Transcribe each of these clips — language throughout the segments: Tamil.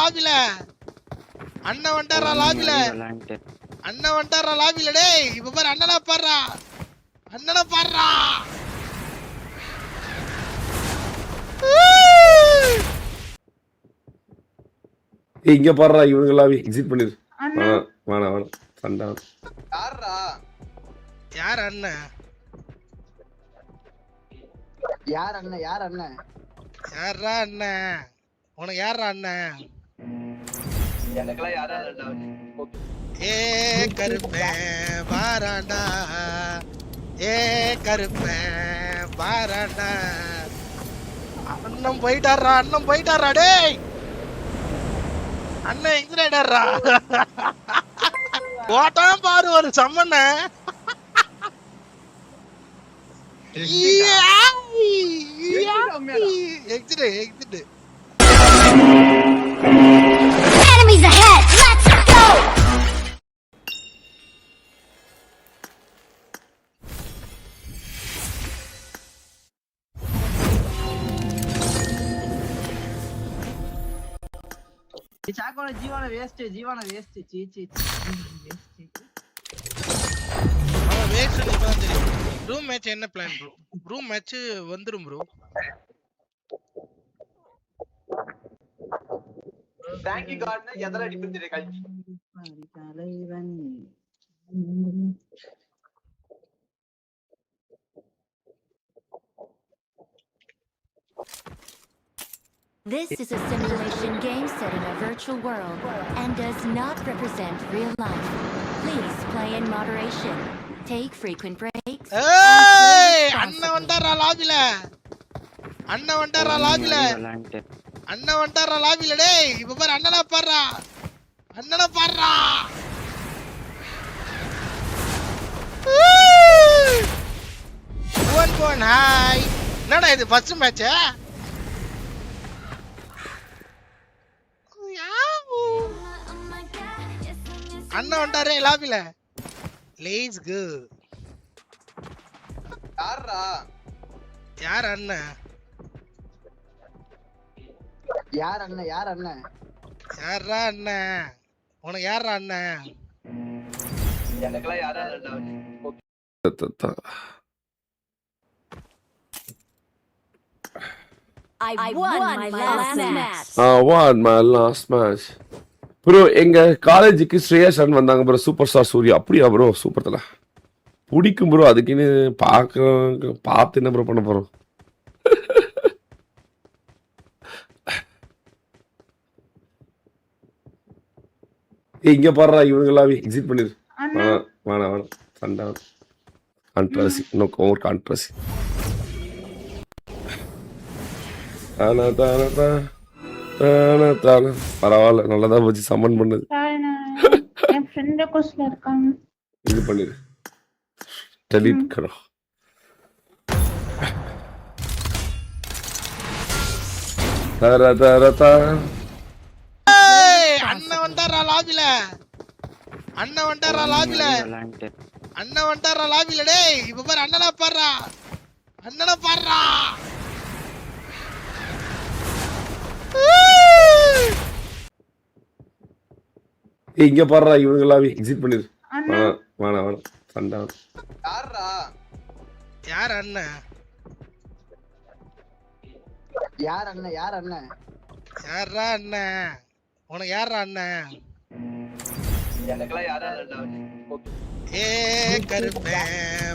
லாபில அண்ணன் வந்துட்டாரா லாபில அண்ணன் வந்துட்டாரா லாபில டேய் இப்ப பாரு அண்ணனா பாடுறா இங்க பாடுறா இவங்களாவே எக்ஸிட் பண்ணிரு வேணாம் சண்டை யார் அண்ணன் யாரா அண்ணன் உனக்கு யாரா அண்ணன் ஏ கருப்பேன் வாராண்டா அண்ணன் போயிட்டாரா டேய் அண்ணன் எக்ஸிடேட்டர்ரா ஓட்டாம் பாரு ஒரு சம்மண்ண exit Enemies ahead! Let's go! சாக்கோட ஜீவான வேஸ்ட் சீ அவன் வேஸ்ட் இப்பதான் தெரியும். ரூம் மேட்ச் என்ன பிளான் ப்ரோ? ரூம் மேட்ச் வந்துரும் ப்ரோ. தேங்க்யூ காட்னா எதல அடிக்கும் தெரிய கல்வி தலைவன் This is a simulation game set in a virtual world and does not represent real life. Please play in moderation. Take frequent breaks. ஏய் அண்ணன் வந்துட்டாரா லாபில டேய் இப்ப பாரு அண்ணனா பாடுறா ஹாய் என்னடா இது ஃபர்ஸ்ட் மேட்ச் அண்ணன் வந்துட்டாரே லாபில லேட்ஸ் கோ யார் அண்ணன் யாரா அண்ணன் உனக்கு யாரா அண்ணன் எனக்குலாம் யாரா I won my last match. won my last match. Bro எங்க காலேஜுக்கு ஸ்ரேயஸ் அண்ணன் வந்தாங்க ப்ரோ சூப்பர் ஸ்டார் சூர்யா அப்படியா ப்ரோ சூப்பர் தல பிடிக்கும் ப்ரோ அதுக்குன்னு பார்த்து என்ன ப்ரோ பண்ண போறோம் இங்க பாடுறா இவங்களாவே எக்ஸிட் பண்ணிரு வேணாம் சண்டை கான்ட்ரவர்சி இன்னும் ஒரு கான்ட்ரவர்சி பரவாயில்ல நல்லதா போச்சு சம்மன் பண்ணது இது பண்ணிரு delete करो ஏய் அண்ணன் வந்துட்டாரா லாபில டேய் இப்ப பாரு அண்ணனா பாடுறா இங்க பாடுறா இவங்களாவே எக்ஸிட் பண்ணிரு வேணாம் சண்டை யார் அண்ணன் யாரா அண்ணன் உனக்கு யாரா அண்ணன் எனக்குலாம் யாரா ஏ கருப்பேன்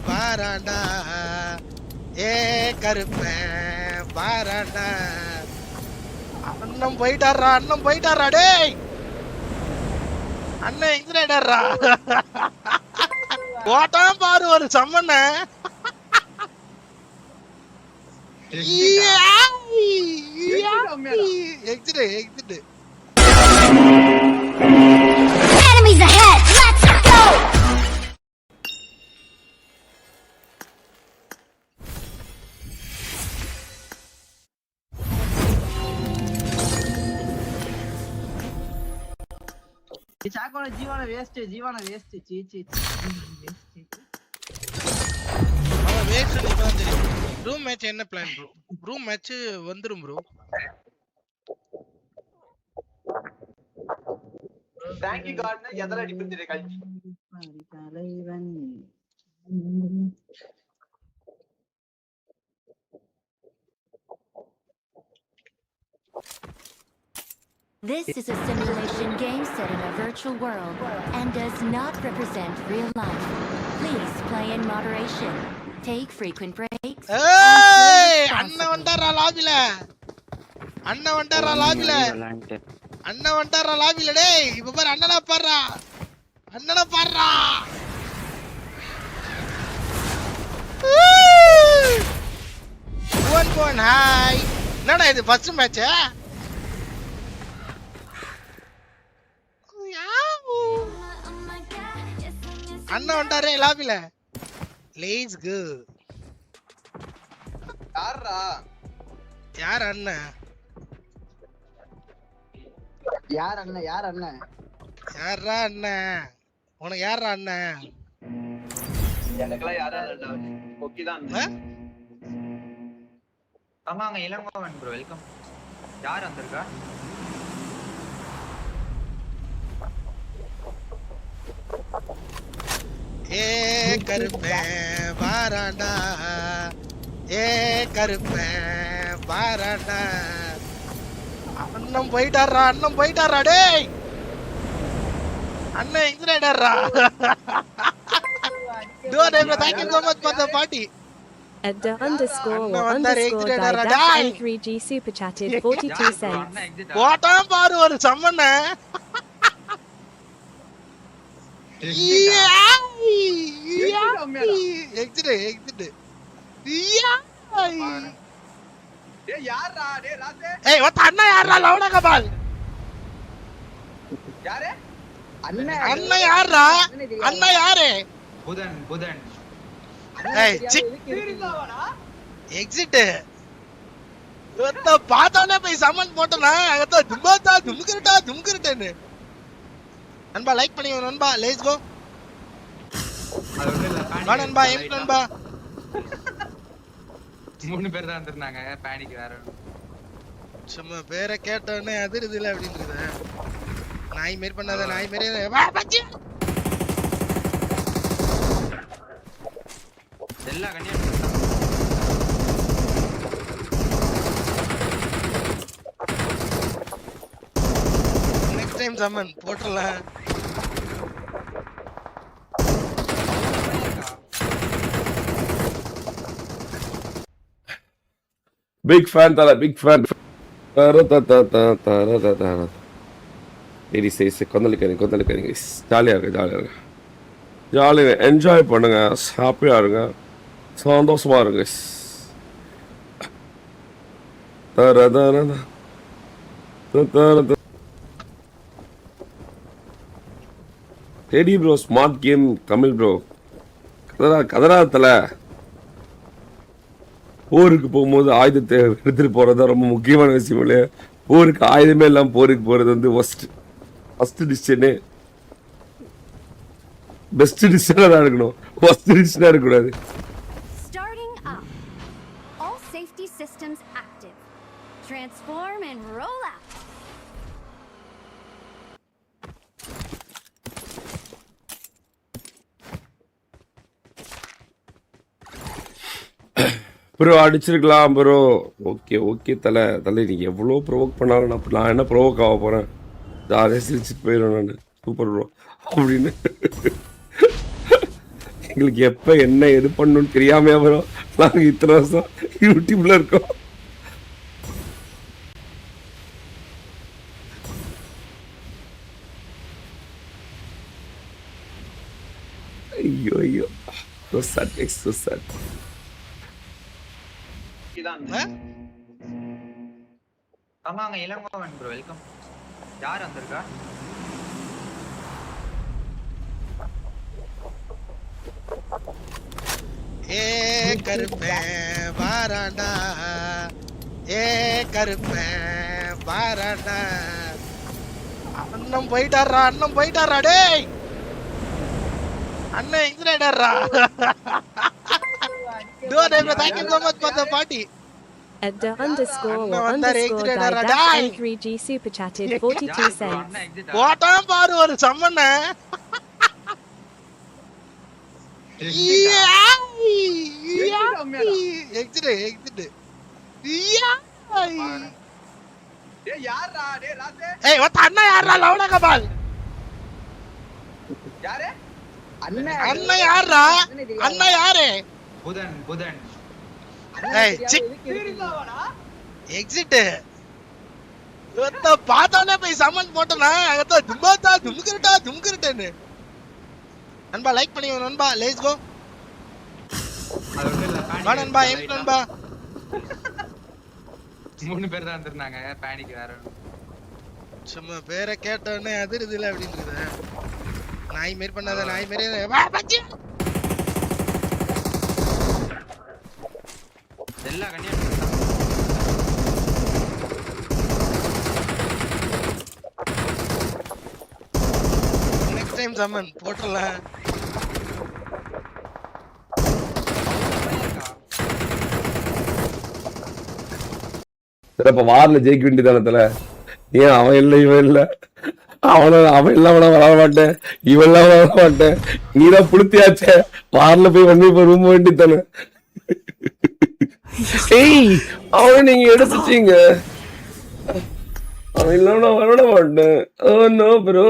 வாராண்டா அண்ணன் போயிட்டாரா டேய் அண்ணன் எக்ஸிடேட்டர்ரா ஓட்டாம் பாரு ஒரு சம்மண்ண exit Enemies ahead! Let's go! சாக்கோட ஜீவான வேஸ்ட் சீ அவன் வேஸ்ட் இப்பதான் தெரியும். ரூம் மேட்ச் என்ன பிளான் ப்ரோ? ரூம் மேட்ச் வந்துரும் ப்ரோ. தேங்க்யூ கார்டுனா எதில் அடிக்கும் தெரியும் கல்வி. தலைவன் This is a simulation game set in a virtual world and does not represent real life. Please play in moderation. Take frequent breaks. ஏய் அண்ணன் வந்தாரா லாபில அண்ணன் வந்தாரா லாபில அண்ணன் வந்தாரா லாபில டேய் இப்ப பாரு அண்ணனா பாறா அண்ணனா பாறா ஒன் ஹாய் என்னடா இது ஃபர்ஸ்ட் மேட்ச் அண்ணன் வந்தாரே லாபில லெட்ஸ் கோ யாரா யார் அண்ணன் யார் அண்ணன் யாரா அண்ணன் உனக்கு யாரா அண்ணன் எனக்கெல்லாம் யாரா இல்லடா ஓகே தான் ஆமாங்க இளங்கோவன் ப்ரோ வெல்கம் யார் வந்திருக்கா ஏ கருப்பேன் வாராண்டா ஏ கருப்பேன் வாராண்டா அண்ணன் போயிட்டாரா டேய் அண்ணன் எக்ஸிடேட்டர்ரா thank you so much for the party At the underscore or Anna underscore vandar guy exit dash N3G super chatted 42 cents. போட்டான் பாரு ஒரு சம்மன எக்ஸிட் டேய் யாரா டேய் ராசே ஏய் ஒத்த அண்ணா யாரா லவுடா கபால் யாரே அண்ணா யாரா அண்ணா யாரு புதன் ஏய் சிக் சீரியஸாவாடா எக்ஸிட் ஒத்த பாத்தானே போய் சம்மன் போட்டனா அத தும்பாதா தும்கிரட்டேன்னு நண்பா லைக் பண்ணி நண்பா லெட்ஸ் கோ அது ஒண்ணு இல்ல வா நண்பா எம் நண்பா மூணு பேர் தான் வந்திருந்தாங்க பேனிக் வேற சும்மா பேரை கேட்டோன்னே அதிருதுல அப்படின்றது நாய் மாரி பண்ணாத நாய் மாரி வா பச்சி எல்லா கண்ணியும் நெக்ஸ்ட் டைம் சம்மன் போட்டுறலாம் Big fan, tala, big fan. Ladies say, கொந்தளிக்கிறீங்க guys. ஜாலியாக இருங்க என்ஜாய் பண்ணுங்க ஹாப்பியாக இருங்க சந்தோஷமா இருங்க guys. Teddy bro smart game Tamil bro கதராத்துல போருக்கு போகும்போது ஆயுதத்தை எடுத்துட்டு போறது ரொம்ப முக்கியமான விஷயம் இல்லையா போருக்கு ஆயுதமே இல்லாம போருக்கு போறது வந்து ஃபர்ஸ்ட் டிசிஷனே பெஸ்ட் டிசிஷனா தான் இருக்கணும் ஃபர்ஸ்ட் டிசிஷனா இருக்கக்கூடாது Starting up. All safety systems active. Transform and roll out. Bro அடிச்சிருக்கலாம் ப்ரோ ஓகே தலை நீங்க எவ்வளோ ப்ரொவோக் பண்ணாலும் நான் என்ன ப்ரொவோக் ஆக போறேன் ஜாலியாக சிரிச்சுட்டு போயிடுவேன் நான் சூப்பர் ப்ரோ அப்படின்னு எங்களுக்கு எப்போ என்ன எது பண்ணணும்னு தெரியாமையா ப்ரோ நாங்கள் இத்தனை வருஷம் யூடியூப்ல இருக்கோம் ஐயோ so sad இதான் ஆமாங்க இளங்கோவன் ப்ரோ வெல்கம் யார் வந்திருக்கா ஏ கருப்பேன் வாராண்டா ஏ கருப்பேன் வாராண்டா அண்ணன் போயிட்டாரா டேய் அண்ணன் எக்ஸிடேட்டர்ரா thank you so much for the party Edda underscore Anna or vandar underscore exit die ara dash die. N3G super chatted யார் 42 bro cents. அண்ணா எக்ஸிட் போட்டான் பாரு ஒரு சம்மன எக்ஸிட் டேய் யாரா டேய் ராசே ஏய் ஒத்த அண்ணா யாரா லவண கபால் யாரு அண்ணா யாரா அண்ணா யாரு புதன் ஏய் எக்ஸிட் ஒத்த பாத்தானே போய் சமன் போட்டனா அத தும்பாதா தும்கிரட்டேன்னு நண்பா லைக் பண்ணி நண்பா லெட்ஸ் கோ அது ஒண்ணு இல்ல வா நண்பா எம் நண்பா 3 பேர் தான் வந்திருந்தாங்க பேனிக் வேற சும்மா பேரை கேட்டோன்னே அதிருதுல அப்படின்றது நாய் மாரி பண்ணாத நாய் மாரி வா பச்சி எல்லா கண்ணியும் நெக்ஸ்ட் டைம் சமன் போட்டலாம் இப்ப வார்ல ஜெயிக்க வேண்டியதானத்துல ஏன் அவன் இல்ல இவன் இல்ல அவன் இல்லாம நான் வர மாட்டேன் இவன் இல்லாம வர மாட்டேன் நீதான் புளுத்தியாச்சே வார்ல போய் வந்து இப்ப ரூம் வேண்டித்தானே ஏய் அவனை நீங்க எடுத்துட்டீங்க அவன் இல்லாம நான் வர மாட்டேன் ஓ நோ ப்ரோ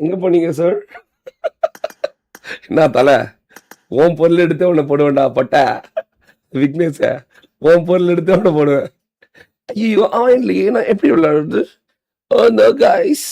எங்க போனீங்க சார் என்ன தலை உன் பொருள் எடுத்து அவனை போடுவேன்டா பட்ட விக்னேஷ உன் பொருள் எடுத்து அவனை போடுவேன் ஐயோ அவன் இல்லையே நான் எப்படி விளையாடுறது? Oh no guys